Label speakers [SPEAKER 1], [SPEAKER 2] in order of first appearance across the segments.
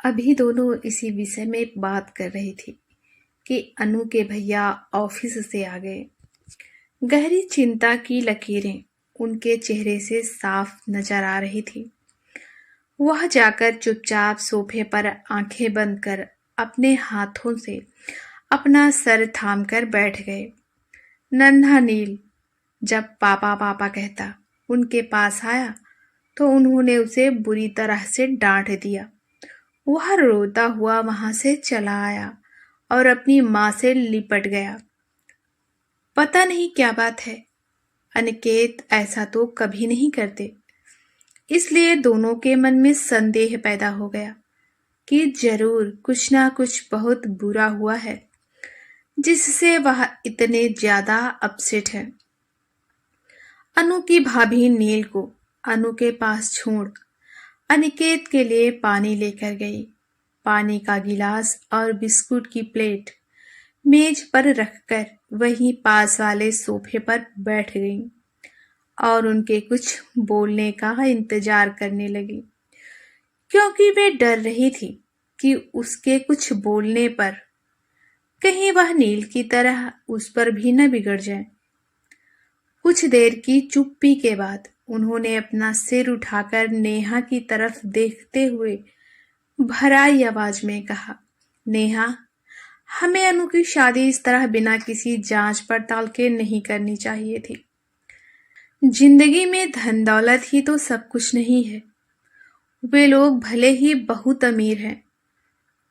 [SPEAKER 1] अभी दोनों इसी विषय में बात कर रही थी कि अनु के भैया ऑफिस से आ गए। गहरी चिंता की लकीरें उनके चेहरे से साफ नजर आ रही थी। वह जाकर चुपचाप सोफे पर आंखें बंद कर अपने हाथों से अपना सर थामकर बैठ गए। नन्हा नील जब पापा पापा कहता उनके पास आया तो उन्होंने उसे बुरी तरह से डांट दिया। वह रोता हुआ वहां से चला आया और अपनी माँ से लिपट गया। पता नहीं क्या बात है, अनिकेत ऐसा तो कभी नहीं करते। इसलिए दोनों के मन में संदेह पैदा हो गया कि जरूर कुछ ना कुछ बहुत बुरा हुआ है जिससे वह इतने ज्यादा अपसेट है। अनु की भाभी नील को अनु के पास छोड़ अनिकेत के लिए पानी लेकर गई। पानी का गिलास और बिस्कुट की प्लेट मेज पर रखकर वहीं पास वाले सोफे पर बैठ गई और उनके कुछ बोलने का इंतजार करने लगी, क्योंकि वे डर रही थी कि उसके कुछ बोलने पर कहीं वह नील की तरह उस पर भी न बिगड़ जाए। कुछ देर की चुप्पी के बाद उन्होंने अपना सिर उठाकर नेहा की तरफ देखते हुए भराई आवाज में कहा, नेहा, हमें अनु की शादी इस तरह बिना किसी जांच पड़ताल के नहीं करनी चाहिए थी। जिंदगी में धन दौलत ही तो सब कुछ नहीं है। वे लोग भले ही बहुत अमीर हैं,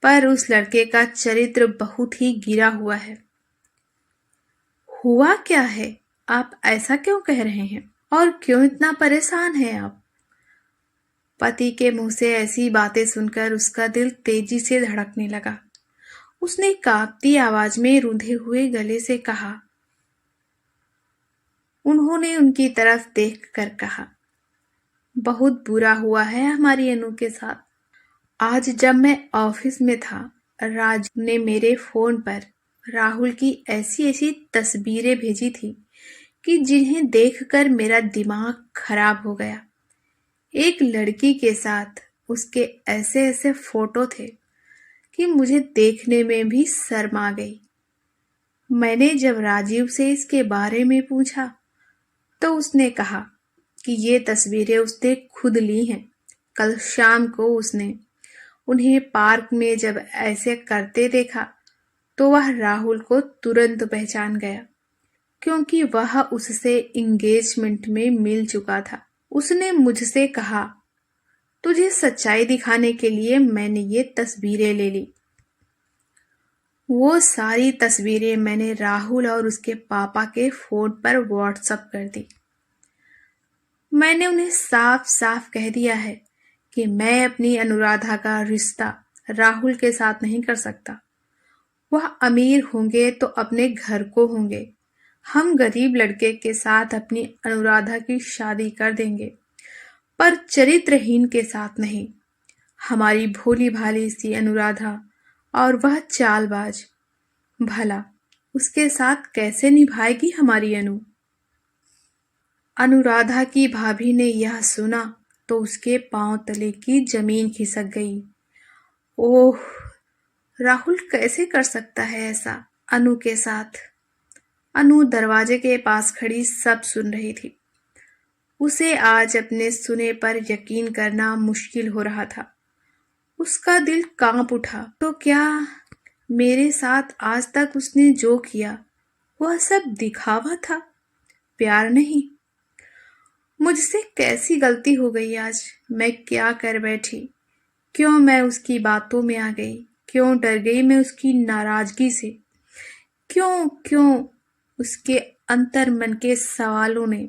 [SPEAKER 1] पर उस लड़के का चरित्र बहुत ही गिरा हुआ है। हुआ क्या है? आप ऐसा क्यों कह रहे हैं और क्यों इतना परेशान हैं आप? पति के मुंह से ऐसी बातें सुनकर उसका दिल तेजी से धड़कने लगा। उसने कांपती आवाज में रूंधे हुए गले से कहा। उन्होंने उनकी तरफ देखकर कहा, बहुत बुरा हुआ है हमारी अनु के साथ। आज जब मैं ऑफिस में था, राज ने मेरे फोन पर राहुल की ऐसी ऐसी तस्वीरें भेजी थी कि जिन्हें देखकर मेरा दिमाग खराब हो गया। एक लड़की के साथ उसके ऐसे ऐसे फोटो थे कि मुझे देखने में भी शर्म आ गई। मैंने जब राजीव से इसके बारे में पूछा तो उसने कहा कि ये तस्वीरें उसने खुद ली हैं। कल शाम को उसने उन्हें पार्क में जब ऐसे करते देखा तो वह राहुल को तुरंत पहचान गया, क्योंकि वह उससे एंगेजमेंट में मिल चुका था। उसने मुझसे कहा, तुझे सच्चाई दिखाने के लिए मैंने ये तस्वीरें ले ली। वो सारी तस्वीरें मैंने राहुल और उसके पापा के फोन पर व्हाट्सएप कर दी। मैंने उन्हें साफ साफ कह दिया है कि मैं अपनी अनुराधा का रिश्ता राहुल के साथ नहीं कर सकता। वह अमीर होंगे तो अपने घर को होंगे। हम गरीब लड़के के साथ अपनी अनुराधा की शादी कर देंगे, पर चरित्रहीन के साथ नहीं। हमारी भोली भाली सी अनुराधा और वह चालबाज, भला उसके साथ कैसे निभाएगी हमारी अनु? अनुराधा की भाभी ने यह सुना तो उसके पांव तले की जमीन खिसक गई। ओह, राहुल कैसे कर सकता है ऐसा अनु के साथ? अनु दरवाजे के पास खड़ी सब सुन रही थी। उसे आज अपने सुने पर यकीन करना मुश्किल हो रहा था। उसका दिल कांप उठा। तो क्या मेरे साथ आज तक उसने जो किया वह सब दिखावा था, प्यार नहीं? मुझसे कैसी गलती हो गई आज? मैं क्या कर बैठी? क्यों मैं उसकी बातों में आ गई? क्यों डर गई मैं उसकी नाराजगी से? क्यों क्यों उसके अंतर मन के सवालों ने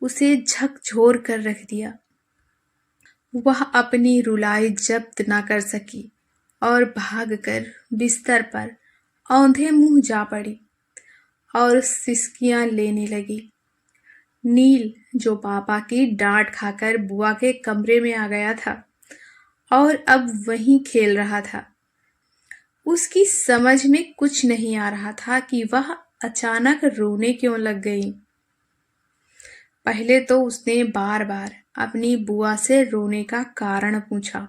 [SPEAKER 1] उसे झकझोर कर रख दिया। वह अपनी रुलाई जब्त ना कर सकी और भागकर बिस्तर पर औंधे मुंह जा पड़ी और सिसकियां लेने लगी। नील, जो पापा की डांट खाकर बुआ के कमरे में आ गया था और अब वहीं खेल रहा था, उसकी समझ में कुछ नहीं आ रहा था कि वह अचानक रोने क्यों लग गई। पहले तो उसने बार बार अपनी बुआ से रोने का कारण पूछा,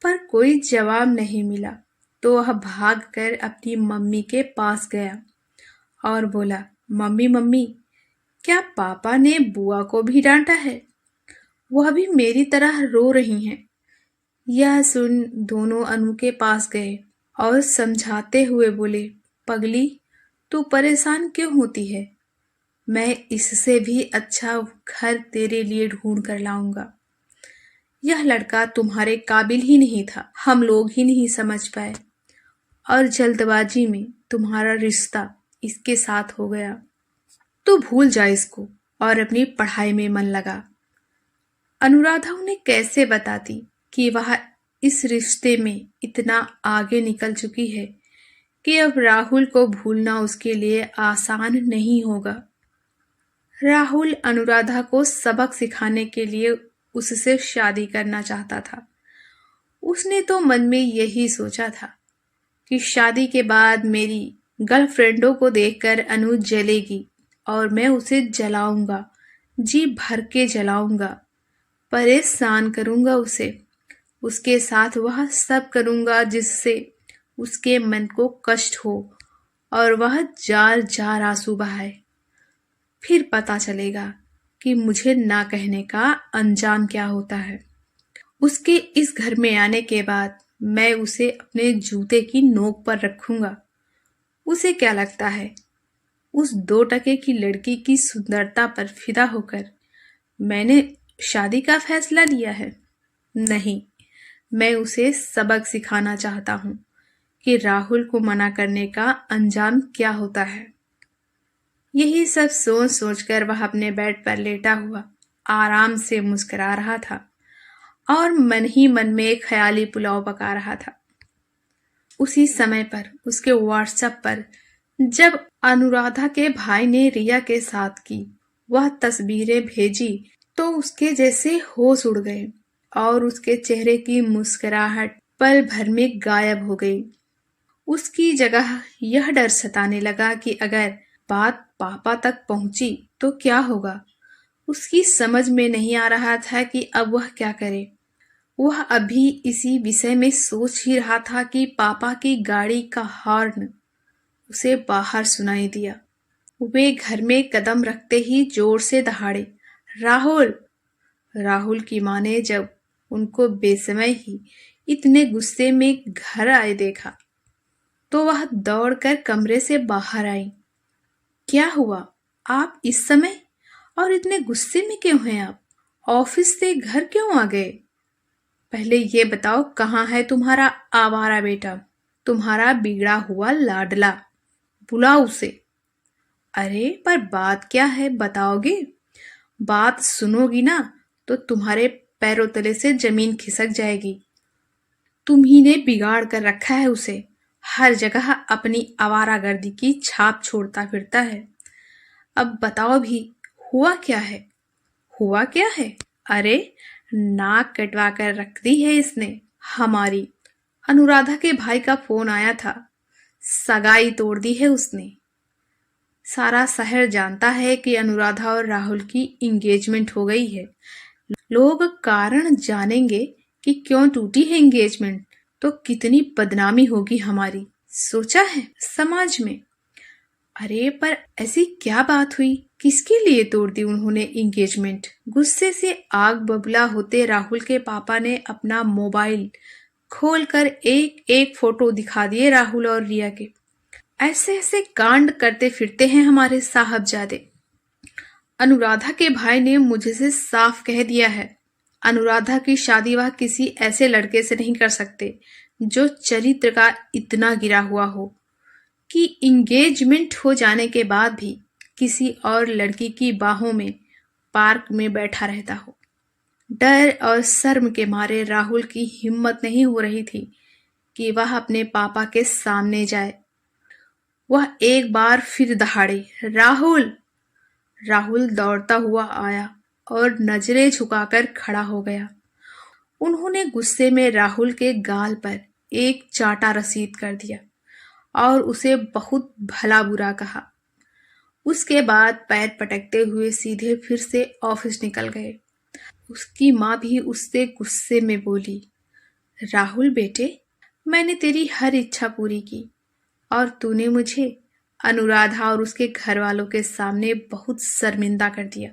[SPEAKER 1] पर कोई जवाब नहीं मिला तो वह भागकर अपनी मम्मी के पास गया और बोला, मम्मी मम्मी, क्या पापा ने बुआ को भी डांटा है? वह भी मेरी तरह रो रही हैं। यह सुन दोनों अनु के पास गए और समझाते हुए बोले, पगली, तू परेशान क्यों होती है? मैं इससे भी अच्छा घर तेरे लिए ढूंढ कर लाऊंगा। यह लड़का तुम्हारे काबिल ही नहीं था, हम लोग ही नहीं समझ पाए और जल्दबाजी में तुम्हारा रिश्ता इसके साथ हो गया। तो भूल जा इसको और अपनी पढ़ाई में मन लगा। अनुराधा उन्हें कैसे बताती कि वह इस रिश्ते में इतना आगे निकल चुकी है कि अब राहुल को भूलना उसके लिए आसान नहीं होगा। राहुल अनुराधा को सबक सिखाने के लिए उससे शादी करना चाहता था। उसने तो मन में यही सोचा था कि शादी के बाद मेरी गर्लफ्रेंडों को देखकर अनु जलेगी और मैं उसे जलाऊंगा, जी भर के जलाऊंगा, परेशान करूंगा उसे। उसके साथ वह सब करूंगा जिससे उसके मन को कष्ट हो और वह जार जार आंसू बहाए। फिर पता चलेगा कि मुझे ना कहने का अंजाम क्या होता है। उसके इस घर में आने के बाद मैं उसे अपने जूते की नोक पर रखूंगा। उसे क्या लगता है, उस 2 टके की लड़की की सुंदरता पर फिदा होकर मैंने शादी का फैसला लिया है? नहीं, मैं उसे सबक सिखाना चाहता हूँ कि राहुल को मना करने का अंजाम क्या होता है। यही सब सोच सोचकर वह अपने बेड पर लेटा हुआ आराम से मुस्कुरा रहा था और मन ही मन में एक ख्याली पुलाव पका रहा था। उसी समय पर उसके व्हाट्सएप पर जब अनुराधा के भाई ने रिया के साथ की वह तस्वीरें भेजी तो उसके जैसे होश उड़ गए और उसके चेहरे की मुस्कुराहट पल भर में गायब हो गई। उसकी जगह यह डर सताने लगा कि अगर बात पापा तक पहुंची तो क्या होगा। उसकी समझ में नहीं आ रहा था कि अब वह क्या करे। वह अभी इसी विषय में सोच ही रहा था कि पापा की गाड़ी का हॉर्न उसे बाहर सुनाई दिया। वे घर में कदम रखते ही जोर से दहाड़े, राहुल। राहुल की माँ ने जब उनको बेसमय ही इतने गुस्से में घर आए देखा तो वह दौड़कर कमरे से बाहर आई। क्या हुआ, आप इस समय और इतने गुस्से में क्यों हैं? आप ऑफिस से घर क्यों आ गए? पहले ये बताओ, कहाँ है तुम्हारा आवारा बेटा, तुम्हारा बिगड़ा हुआ लाडला? बुलाओ उसे। अरे पर बात क्या है, बताओगे? बात सुनोगी ना तो तुम्हारे पैरों तले से जमीन खिसक जाएगी। तुम ही ने बिगाड़ कर रखा है उसे, हर जगह अपनी आवारागर्दी की छाप छोड़ता फिरता है। अब बताओ भी, हुआ क्या है? हुआ क्या है? अरे नाक कटवा कर रख दी है इसने हमारी। अनुराधा के भाई का फोन आया था, सगाई तोड़ दी है उसने। सारा शहर जानता है कि अनुराधा और राहुल की एंगेजमेंट हो गई है। लोग कारण जानेंगे कि क्यों टूटी है एंगेजमेंट तो कितनी बदनामी होगी हमारी, सोचा है समाज में। अरे पर ऐसी क्या बात हुई, किसके लिए तोड़ दी उन्होंने एंगेजमेंट? गुस्से से आग बबूला होते राहुल के पापा ने अपना मोबाइल खोलकर एक एक फोटो दिखा दिए राहुल और रिया के। ऐसे ऐसे कांड करते फिरते हैं हमारे साहबजादे। अनुराधा के भाई ने मुझे से साफ कह दिया है, अनुराधा की शादी वह किसी ऐसे लड़के से नहीं कर सकते जो चरित्र का इतना गिरा हुआ हो कि इंगेजमेंट हो जाने के बाद भी किसी और लड़की की बाहों में पार्क में बैठा रहता हो। डर और शर्म के मारे राहुल की हिम्मत नहीं हो रही थी कि वह अपने पापा के सामने जाए। वह एक बार फिर दहाड़े, राहुल। राहुल दौड़ता हुआ आया और नजरें झुकाकर खड़ा हो गया। उन्होंने गुस्से में राहुल के गाल पर एक चांटा रसीद कर दिया और उसे बहुत भला बुरा कहा। उसके बाद पैर पटकते हुए सीधे फिर से ऑफिस निकल गए। उसकी माँ भी उससे गुस्से में बोली, राहुल बेटे, मैंने तेरी हर इच्छा पूरी की और तूने मुझे अनुराधा और उसके घर वालों के सामने बहुत शर्मिंदा कर दिया।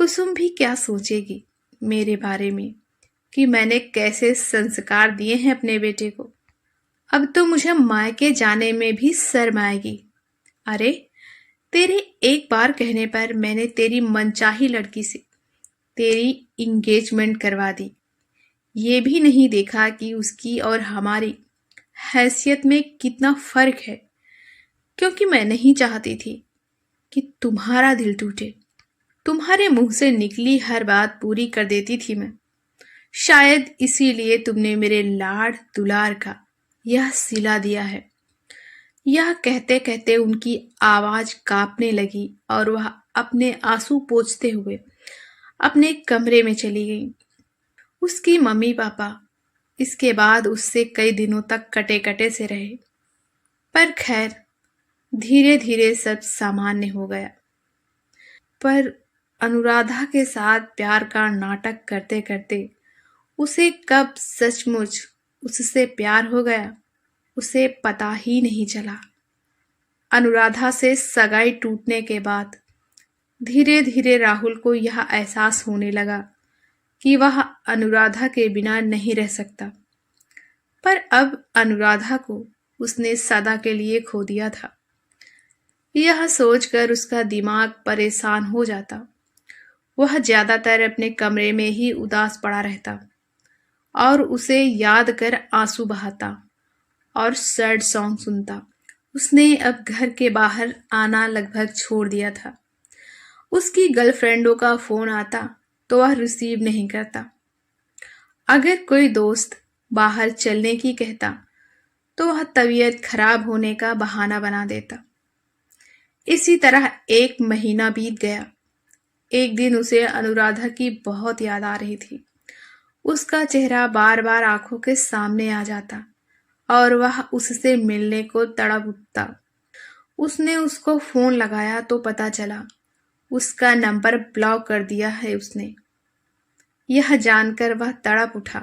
[SPEAKER 1] कुसुम भी क्या सोचेगी मेरे बारे में कि मैंने कैसे संस्कार दिए हैं अपने बेटे को। अब तो मुझे मायके जाने में भी शर्म आएगी। अरे, तेरे एक बार कहने पर मैंने तेरी मनचाही लड़की से तेरी इंगेजमेंट करवा दी। ये भी नहीं देखा कि उसकी और हमारी हैसियत में कितना फर्क है, क्योंकि मैं नहीं चाहती थी कि तुम्हारा दिल टूटे। तुम्हारे मुंह से निकली हर बात पूरी कर देती थी मैं। शायद इसीलिए तुमने मेरे लाड दुलार का यह सिला दिया है। यह कहते कहते उनकी आवाज कांपने लगी और वह अपने आंसू पोंछते हुए अपने कमरे में चली गई। उसकी मम्मी पापा इसके बाद उससे कई दिनों तक कटे कटे से रहे, पर खैर धीरे धीरे सब सामान्य हो गया। पर अनुराधा के साथ प्यार का नाटक करते करते उसे कब सचमुच उससे प्यार हो गया, उसे पता ही नहीं चला। अनुराधा से सगाई टूटने के बाद धीरे धीरे राहुल को यह एहसास होने लगा कि वह अनुराधा के बिना नहीं रह सकता। पर अब अनुराधा को उसने सदा के लिए खो दिया था। यह सोचकर उसका दिमाग परेशान हो जाता। वह ज्यादातर अपने कमरे में ही उदास पड़ा रहता और उसे याद कर आंसू बहाता और सैड सॉन्ग सुनता। उसने अब घर के बाहर आना लगभग छोड़ दिया था। उसकी गर्लफ्रेंडों का फोन आता तो वह रिसीव नहीं करता। अगर कोई दोस्त बाहर चलने की कहता तो वह तबीयत खराब होने का बहाना बना देता। इसी तरह 1 महीना बीत गया। एक दिन उसे अनुराधा की बहुत याद आ रही थी। उसका चेहरा बार बार आंखों के सामने आ जाता और वह उससे मिलने को तड़प उठता। उसने उसको फोन लगाया तो पता चला उसका नंबर ब्लॉक कर दिया है उसने। यह जानकर वह तड़प उठा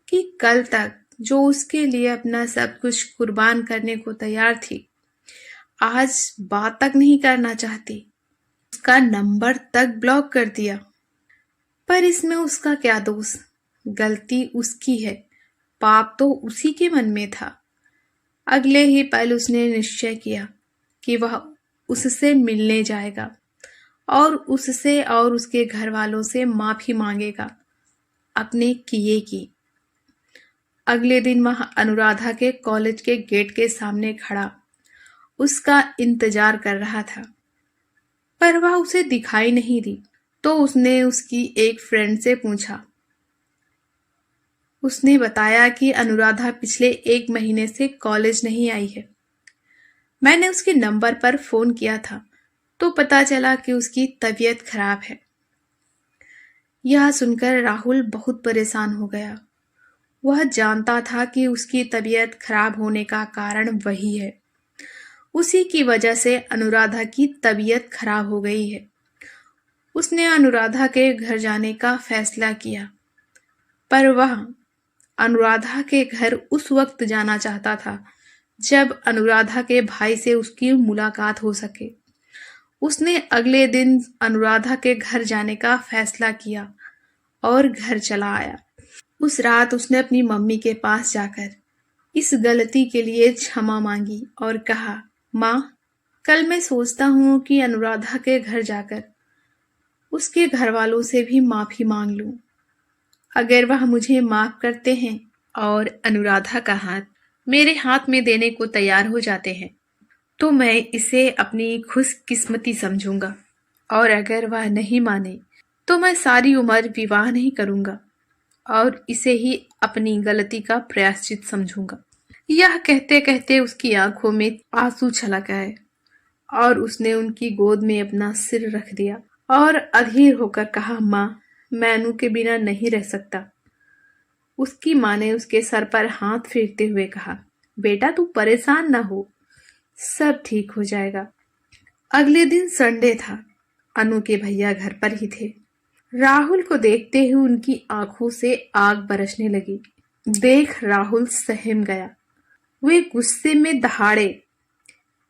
[SPEAKER 1] कि कल तक जो उसके लिए अपना सब कुछ कुर्बान करने को तैयार थी, आज बात तक नहीं करना चाहती। उसका नंबर तक ब्लॉक कर दिया। पर इसमें उसका क्या दोष? गलती उसकी है, पाप तो उसी के मन में था। अगले ही पल उसने निश्चय किया कि वह उससे मिलने जाएगा और उससे और उसके घर वालों से माफी मांगेगा अपने किए की। अगले दिन वह अनुराधा के कॉलेज के गेट के सामने खड़ा उसका इंतजार कर रहा था, पर वह उसे दिखाई नहीं दी। तो उसने उसकी एक फ्रेंड से पूछा। उसने बताया कि अनुराधा पिछले 1 महीने से कॉलेज नहीं आई है। मैंने उसके नंबर पर फोन किया था तो पता चला कि उसकी तबीयत खराब है। यह सुनकर राहुल बहुत परेशान हो गया। वह जानता था कि उसकी तबीयत खराब होने का कारण वही है। उसी की वजह से अनुराधा की तबीयत खराब हो गई है। उसने अनुराधा के घर जाने का फैसला किया, पर वह अनुराधा के घर उस वक्त जाना चाहता था जब अनुराधा के भाई से उसकी मुलाकात हो सके। उसने अगले दिन अनुराधा के घर जाने का फैसला किया और घर चला आया। उस रात उसने अपनी मम्मी के पास जाकर इस गलती के लिए क्षमा मांगी और कहा, माँ, कल मैं सोचता हूँ कि अनुराधा के घर जाकर उसके घर वालों से भी माफी मांग लूं। अगर वह मुझे माफ करते हैं और अनुराधा का हाथ मेरे हाथ में देने को तैयार हो जाते हैं तो मैं इसे अपनी खुशकिस्मती समझूंगा, और अगर वह नहीं माने तो मैं सारी उम्र विवाह नहीं करूंगा और इसे ही अपनी गलती का प्रायश्चित समझूंगा। यह कहते कहते उसकी आंखों में आंसू छलक आए और उसने उनकी गोद में अपना सिर रख दिया और अधीर होकर कहा, माँ, मैं अनु के बिना नहीं रह सकता। उसकी माँ ने उसके सर पर हाथ फेरते हुए कहा, बेटा, तू परेशान ना हो, सब ठीक हो जाएगा। अगले दिन संडे था। अनु के भैया घर पर ही थे। राहुल को देखते ही उनकी आंखों से आग बरसने लगी। देख राहुल सहम गया। वे गुस्से में दहाड़े,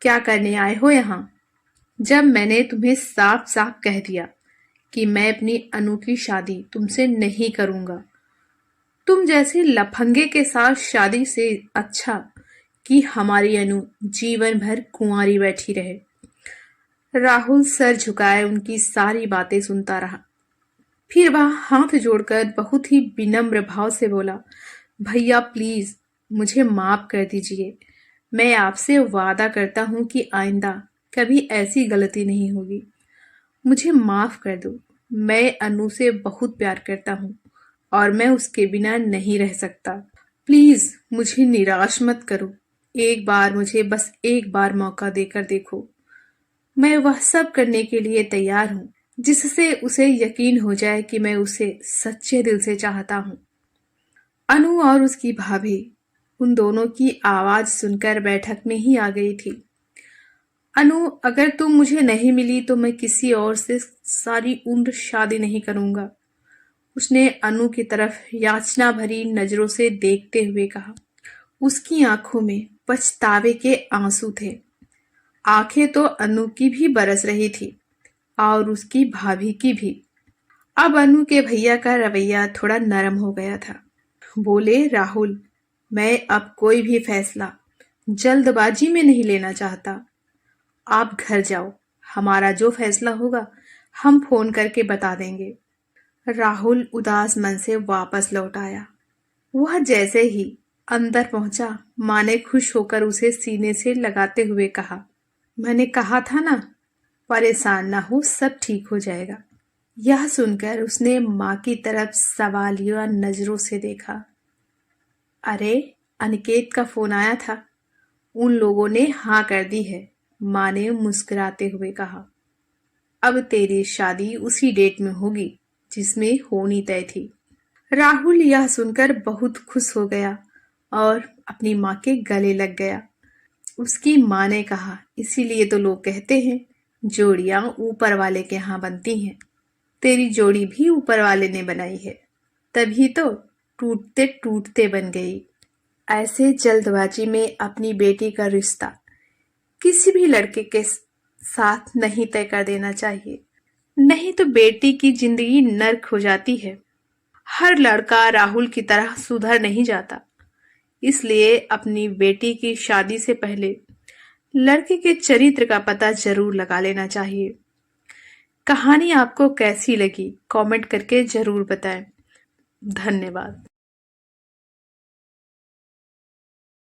[SPEAKER 1] क्या करने आए हो यहाँ? जब मैंने तुम्हें साफ साफ कह दिया कि मैं अपनी अनु की शादी तुमसे नहीं करूंगा। तुम जैसे लफंगे के साथ शादी से अच्छा कि हमारी अनु जीवन भर कुंवारी बैठी रहे। राहुल सर झुकाए उनकी सारी बातें सुनता रहा। फिर वह हाथ जोड़कर बहुत ही विनम्र भाव से बोला, भैया प्लीज मुझे माफ कर दीजिए। मैं आपसे वादा करता हूं कि आइंदा कभी ऐसी गलती नहीं होगी। मुझे माफ कर दो। मैं अनु से बहुत प्यार करता हूँ और मैं उसके बिना नहीं रह सकता। प्लीज मुझे निराश मत करो। एक बार मुझे बस एक बार मौका देकर देखो। मैं वह सब करने के लिए तैयार हूँ जिससे उसे यकीन हो जाए कि मैं उसे सच्चे दिल से चाहता हूँ। अनु और उसकी भाभी उन दोनों की आवाज सुनकर बैठक में ही आ गई थी। अनु, अगर तुम मुझे नहीं मिली तो मैं किसी और से सारी उम्र शादी नहीं करूंगा। उसने अनु की तरफ याचना भरी नजरों से देखते हुए कहा। उसकी आंखों में पछतावे के आंसू थे। आंखें तो अनु की भी बरस रही थी और उसकी भाभी की भी। अब अनु के भैया का रवैया थोड़ा नरम हो गया था। बोले, राहुल, मैं अब कोई भी फैसला जल्दबाजी में नहीं लेना चाहता। आप घर जाओ। हमारा जो फैसला होगा हम फोन करके बता देंगे। राहुल उदास मन से वापस लौट आया। वह जैसे ही अंदर पहुंचा, माँ ने खुश होकर उसे सीने से लगाते हुए कहा, मैंने कहा था ना, परेशान ना हो, सब ठीक हो जाएगा। यह सुनकर उसने माँ की तरफ सवालिया नजरों से देखा। अरे, अनिकेत का फोन आया था। उन लोगों ने हाँ कर दी है, माँ ने मुस्कुराते हुए कहा। अब तेरी शादी उसी डेट में होगी जिसमें होनी तय थी। राहुल यह सुनकर बहुत खुश हो गया और अपनी माँ के गले लग गया। उसकी माँ ने कहा, इसीलिए तो लोग कहते हैं जोड़ियां ऊपर वाले के यहाँ बनती हैं। तेरी जोड़ी भी ऊपर वाले ने बनाई है, तभी तो टूटते टूटते बन गई। ऐसे जल्दबाजी में अपनी बेटी का रिश्ता किसी भी लड़के के साथ नहीं तय कर देना चाहिए, नहीं तो बेटी की जिंदगी नर्क हो जाती है। हर लड़का राहुल की तरह सुधर नहीं जाता, इसलिए अपनी बेटी की शादी से पहले लड़के के चरित्र का पता जरूर लगा लेना चाहिए। कहानी आपको कैसी लगी कमेंट करके जरूर बताएं। धन्यवाद।